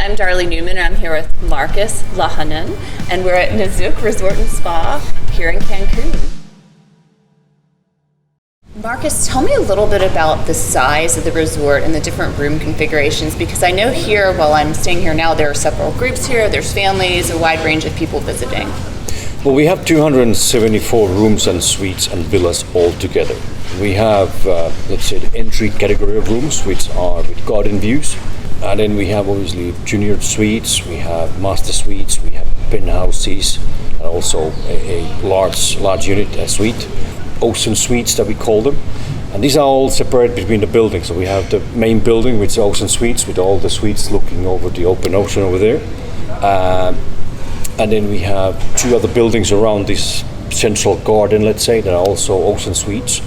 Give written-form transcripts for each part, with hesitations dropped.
I'm Darley Newman, and I'm here with Marcus Lahanen, and we're at NIZUC Resort and Spa here in Cancun. Marcus, tell me a little bit about the size of the resort and the different room configurations, because I know here, while I'm staying here now, there are several groups here, there's families, a wide range of people visiting. Well, we have 274 rooms and suites and villas all together. We have, let's say, the entry category of rooms, which are with garden views. And then we have obviously junior suites, we have master suites, we have penthouses, and also a large unit suite, ocean suites that we call them. And these are all separate between the buildings. So we have the main building, which is ocean suites, with all the suites looking over the open ocean over there. And then we have two other buildings around this central garden, let's say, that are also ocean suites.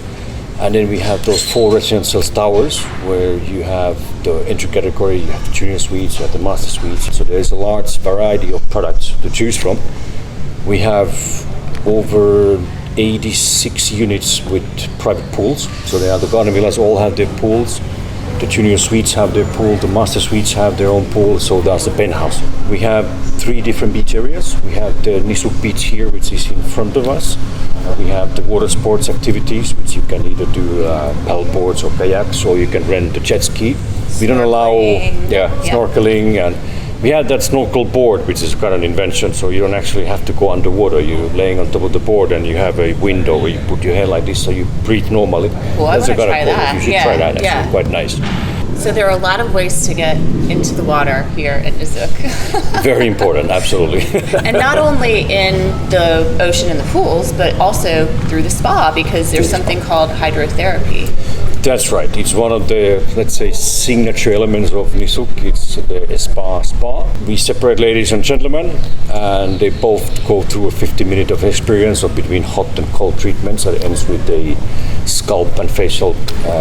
And then we have those 4 residential towers where you have the entry category, you have the junior suites, you have the master suites. So there's a large variety of products to choose from. We have over 86 units with private pools. So the garden villas all have their pools. The junior suites have their pool, the master suites have their own pool, so does the penthouse. We have 3 different beach areas. We have the NIZUC beach here, which is in front of us. We have the water sports activities, which you can either do paddle boards or kayaks, or you can rent the jet ski. We don't allow snorkeling, and we have that snorkel board, which is kind of an invention, so you don't actually have to go underwater. You're laying on top of the board and you have a window where you put your head like this so you breathe normally. Well, I want to try that. You should try that, actually, quite nice. So there are a lot of ways to get into the water here at NIZUC. Very important, absolutely. And not only in the ocean and the pools, but also through the spa, because there's something called hydrotherapy. That's right. It's one of the, let's say, signature elements of NIZUC. It's the spa. We separate ladies and gentlemen, and they both go through a 50-minute of experience of between hot and cold treatments that ends with a scalp and facial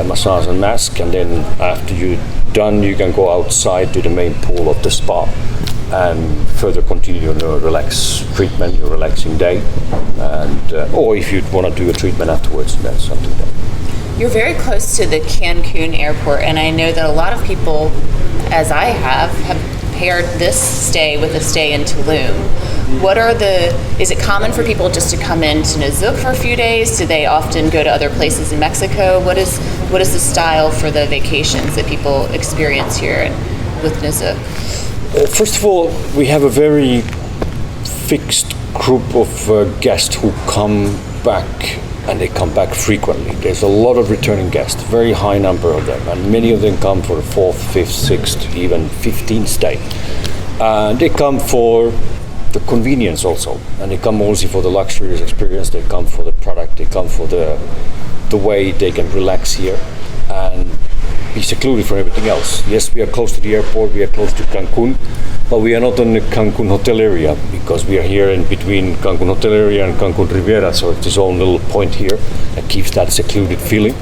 massage and mask. And then after you're done, you can go outside to the main pool of the spa and further continue your relaxing day. And or if you want to do a treatment afterwards, that's something that. You're very close to the Cancun airport, and I know that a lot of people, as I have paired this stay with a stay in Tulum. Is it common for people just to come into NIZUC for a few days? Do they often go to other places in Mexico? What is the style for the vacations that people experience here with NIZUC? First of all, we have a very fixed group of guests who come back, and they come back frequently. There's a lot of returning guests, very high number of them, and many of them come for the 4th, 5th, 6th, even 15th stay. They come for the convenience also, and they come mostly for the luxurious experience. They come for the product, they come for the way they can relax here and be secluded from everything else. Yes, we are close to the airport, we are close to Cancun, but we are not in the Cancun hotel area because we are here in between Cancun hotel area and Cancun Riviera, so it's its own little point here that keeps that secluded feeling.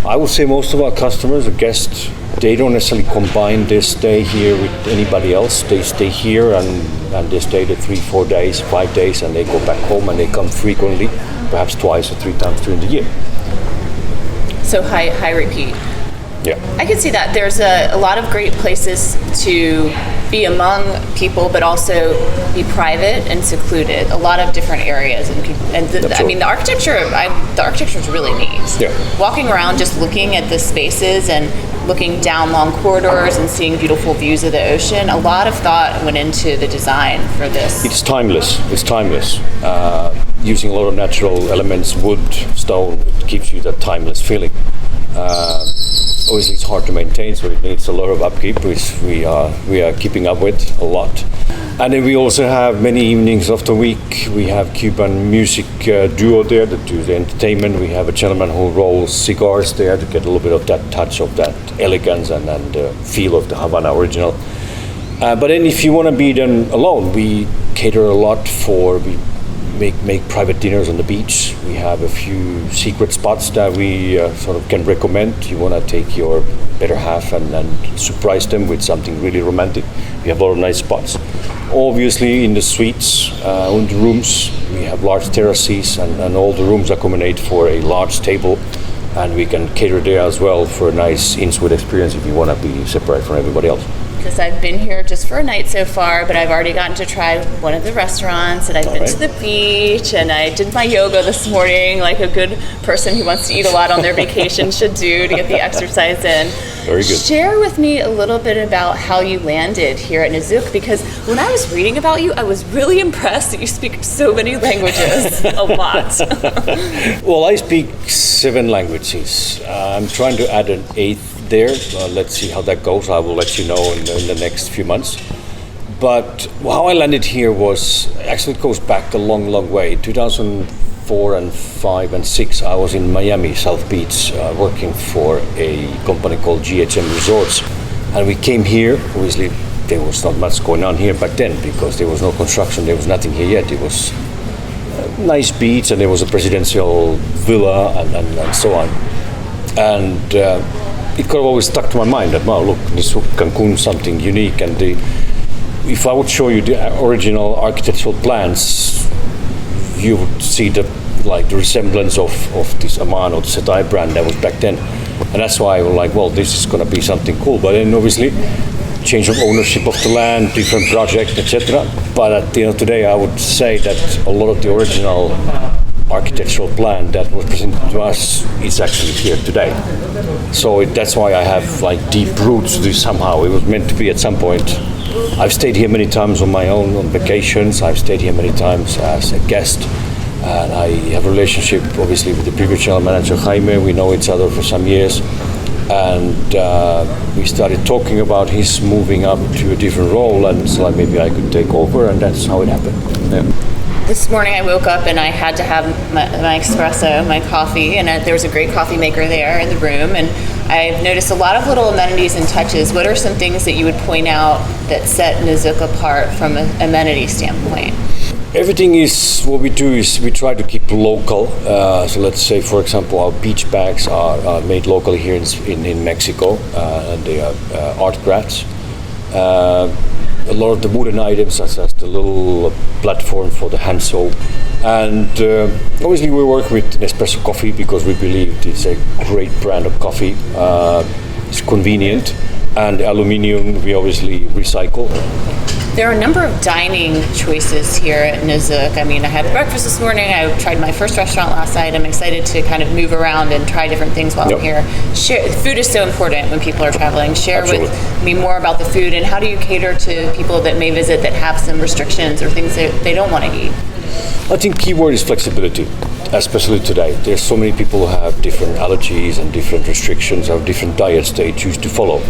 I would say most of our customers, the guests, they don't necessarily combine their stay here with anybody else. They stay here and they stay the 3, 4 days, 5 days, and they go back home and they come frequently, perhaps 2 or 3 times during the year. So high repeat. Yeah. I can see that. There's a lot of great places to be among people, but also be private and secluded. A lot of different areas, the architecture. The architecture is really neat. Yeah. Walking around, just looking at the spaces and looking down long corridors and seeing beautiful views of the ocean. A lot of thought went into the design for this. It's timeless. Using a lot of natural elements, wood, stone, it gives you that timeless feeling. Obviously, it's hard to maintain, so it needs a lot of upkeep, which we are keeping up with a lot. And then we also have many evenings of the week. We have Cuban music duo there that do the entertainment. We have a gentleman who rolls cigars there to get a little bit of that touch of that elegance and the feel of the Havana original. But then if you want to be then alone, we cater a lot we make private dinners on the beach. We have a few secret spots that we sort of can recommend. You want to take your better half and surprise them with something really romantic. We have a lot of nice spots. Obviously in the suites, in the rooms, we have large terraces and all the rooms accommodate for a large table, and we can cater there as well for a nice in-suite experience if you want to be separate from everybody else. because I've been here just for a night so far, but I've already gotten to try one of the restaurants, and I've been to the beach, and I did my yoga this morning like a good person who wants to eat a lot on their vacation should do to get the exercise in. Very good. Share with me a little bit about how you landed here at NIZUC, because when I was reading about you, I was really impressed that you speak so many languages, a lot. Well, I speak 7 languages. I'm trying to add an 8th there. Let's see how that goes. I will let you know in the next few months. But how I landed here was, actually it goes back a long, long way. 2004 and 5 and 6, I was in Miami, South Beach, working for a company called GHM Resorts. And we came here, obviously there was not much going on here back then because there was no construction, there was nothing here yet. It was a nice beach and there was a presidential villa and so on. And it kind of always stuck to my mind that, wow, look, NIZUC, Cancun, something unique. And if I would show you the original architectural plans, you would see the resemblance of this Aman or the Setai brand that was back then. And that's why I was like, well, this is going to be something cool. But then obviously, change of ownership of the land, different project, etc. But at the end of the day, I would say that a lot of the original architectural plan that was presented to us is actually here today. So that's why I have deep roots to this somehow. It was meant to be at some point. I've stayed here many times on my own, on vacations. I've stayed here many times as a guest. And I have a relationship, obviously, with the previous general manager, Jaime. We know each other for some years. And we started talking about his moving up to a different role, and so maybe I could take over, and that's how it happened. Yeah. This morning I woke up and I had to have my espresso, my coffee, and there was a great coffee maker there in the room, and I've noticed a lot of little amenities and touches. What are some things that you would point out that set NIZUC apart from an amenity standpoint? Everything is, what we do is we try to keep local. So let's say, for example, our beach bags are made locally here in Mexico, and they are art crafts. A lot of the wooden items, such as the little platform for the hand soap. And obviously we work with Nespresso coffee because we believe it's a great brand of coffee. It's convenient. And aluminium we obviously recycle. There are a number of dining choices here at NIZUC. I mean, I had breakfast this morning. I tried my first restaurant last night. I'm excited to kind of move around and try different things while I'm here. Food is so important when people are traveling. Share with me more about the food, and how do you cater to people that may visit that have some restrictions or things that they don't want to eat? I think key word is flexibility, especially today. There's so many people who have different allergies and different restrictions or different diets they choose to follow.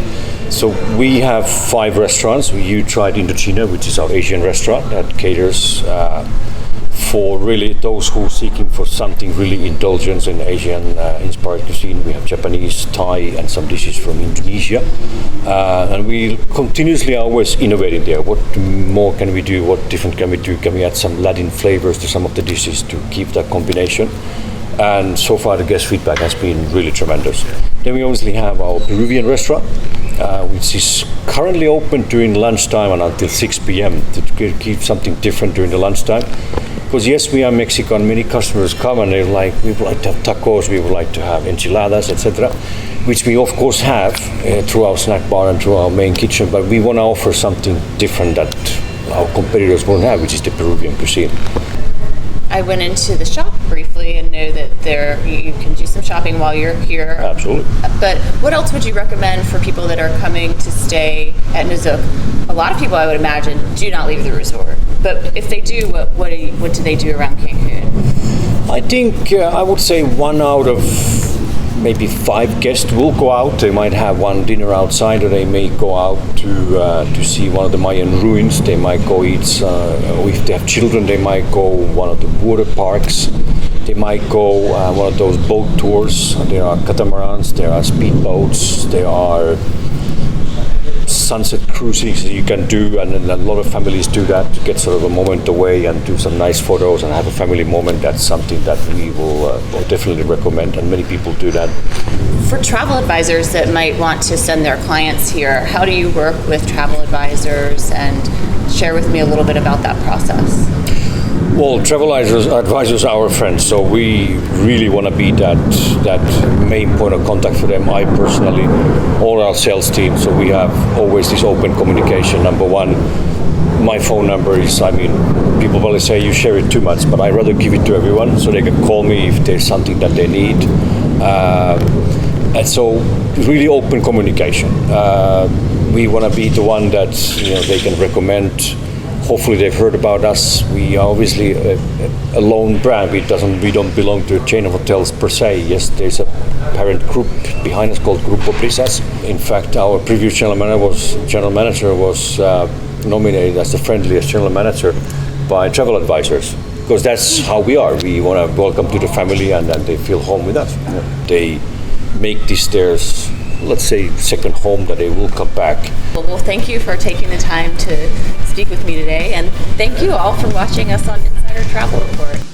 So we have 5 restaurants. You tried Indochina, which is our Asian restaurant that caters for really those who are seeking for something really indulgent in Asian inspired cuisine. We have Japanese, Thai, and some dishes from Indonesia. And we continuously always innovating there. What more can we do? What different can we do? Can we add some Latin flavors to some of the dishes to keep that combination? And so far the guest feedback has been really tremendous. Then we obviously have our Peruvian restaurant, which is currently open during lunchtime and until 6 p.m. to keep something different during the lunchtime. Because yes, we are Mexican, many customers come and they're like, we would like to have tacos, we would like to have enchiladas, etc., which we of course have through our snack bar and through our main kitchen, but we want to offer something different that our competitors won't have, which is the Peruvian cuisine. I went into the shop briefly and know that you can do some shopping while you're here. Absolutely. But what else would you recommend for people that are coming to stay at NIZUC? A lot of people, I would imagine, do not leave the resort. But if they do, what do they do around Cancun? I think I would say 1 out of maybe 5 guests will go out. They might have one dinner outside, or they may go out to see one of the Mayan ruins. They might go eat, or if they have children, they might go one of the water parks. They might go one of those boat tours. There are catamarans, there are speedboats, there are sunset cruises that you can do, and a lot of families do that to get sort of a moment away and do some nice photos and have a family moment. That's something that we will definitely recommend, and many people do that. For travel advisors that might want to send their clients here, how do you work with travel advisors, and share with me a little bit about that process? Well, travel advisors are our friends, so we really want to be that main point of contact for them. I personally, all our sales team, so we have always this open communication. Number one, my phone number is, I mean, people probably say you share it too much, but I rather give it to everyone so they can call me if there's something that they need. And so, really open communication. We want to be the one that they can recommend. Hopefully, they've heard about us. We are obviously a lone brand. We don't belong to a chain of hotels per se. Yes, there's a parent group behind us called Grupo Brisas. In fact, our previous general manager was nominated as the friendliest general manager by travel advisors, because that's how we are. We want to welcome to the family, and they feel home with us. They make this theirs, let's say, second home, that they will come back. Well, thank you for taking the time to speak with me today, and thank you all for watching us on Insider Travel Report.